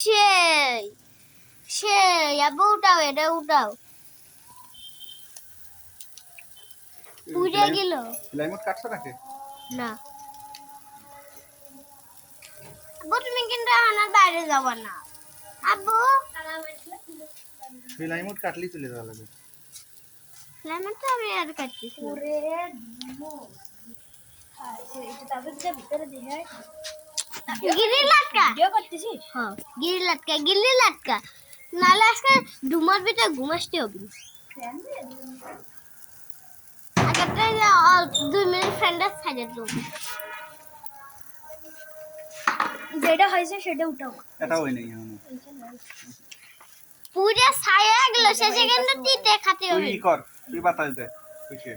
সেই সেই আবু উঠাও, এটা উঠাও। পুড়ে গেল। লাইমট কাটছ নাকি? না আব্বু, তুমি কিন্তু আমার বাইরে যাবা না আব্বু। লাইমট কাটলি চলে যাওয়া লাগে। লাইমট তো আমি আর কাটতেছি। ওরে গিরি লাটকা ভিডিও করতেছিস? হ্যাঁ, গিরি লাটকা নালে আজকে ডুমার ভিতরে ঘুমাসতে হবে। আগেরটা 2 মিনিট ফ্রেন্ডের সাইডে তো যেটা হয়েছে সেটা উঠাও। এটা হই নাই এখন। পুরো ছায়া গেল, শেষে কিন্তু তিতে খাতে হবে। তুই কর, তুই বাতাস দে কইছে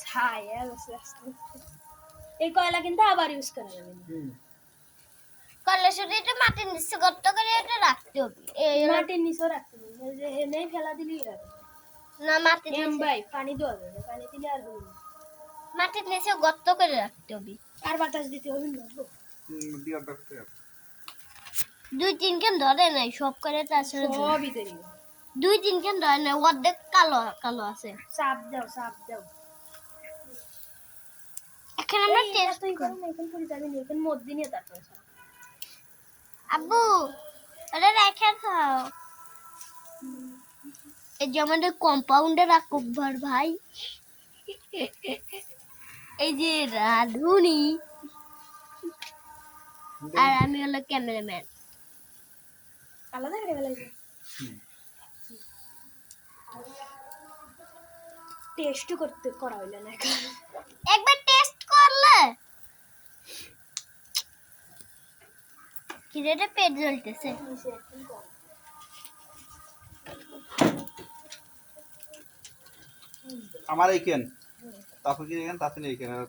ছায়া গেছে আজকে। এই কয়লা কিন্তু আবার ইউজ করা যাবে না। কয়লা শুধু এটা মাটির নিচে গর্ত করে এটা রাখতে হবে। এই মাটির নিচে রাখতে হবে, এই যে এনে ফেলা দিলেই হবে না। মাটির নিচে ভাই পানি দেওয়া যাবে, পানি দিলে আর হবে না। মাটির নিচে গর্ত করে রাখতে হবে। আর বাতাস দিতে হবে না। দিয়া দরতে 2-3 কেন ধরে নাই সব করে, তাছাড়া সবই দেরি 2-3 কেন ধরে নাই, অর্ধেক কালো কালো আছে। চাপ দাও এখন আমরা টেস্ট করি। এখন করে যাবেন, এখন মধ্যে নিয়ে তারপর আব্বু আরে রেখে খাও। এই যে আমাদের কম্পাউন্ডের আকবর ভাই, এই যে রাধুনি, আর আমি হলো ক্যামেরাম্যান। আলাদা করে ফেলাইছে। টেস্ট করতে করা হইল না, একবার টেস্ট করলে কিরেটা পেট জ্বলতেছে। আমার এইখান তাফিক এইখান তাফিন এইখান আর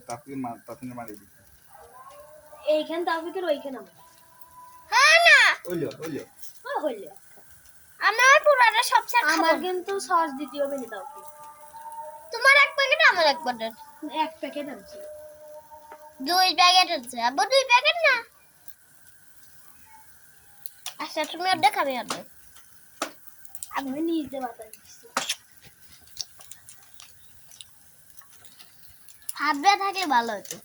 তাফিন মারি দি এইখান তাফিকের ওইখান আমার। হ্যাঁ না ওইলো হইল আমার পুরাটা সব শেষ। আমার কিন্তু সস দিতে হবে না দাও। তোমার এক প্যাকেট, আমার এক প্যাকেট। এক প্যাকেট আছে, 2 প্যাকেট আছে আব্বু, 2 প্যাকেট না। আচ্ছা তুমি অর্ধেক, আমি অর্ধেক। আমি নিজে বাতাস দিচ্ছি। হাত ব্যথা থাকলে ভালো হতো।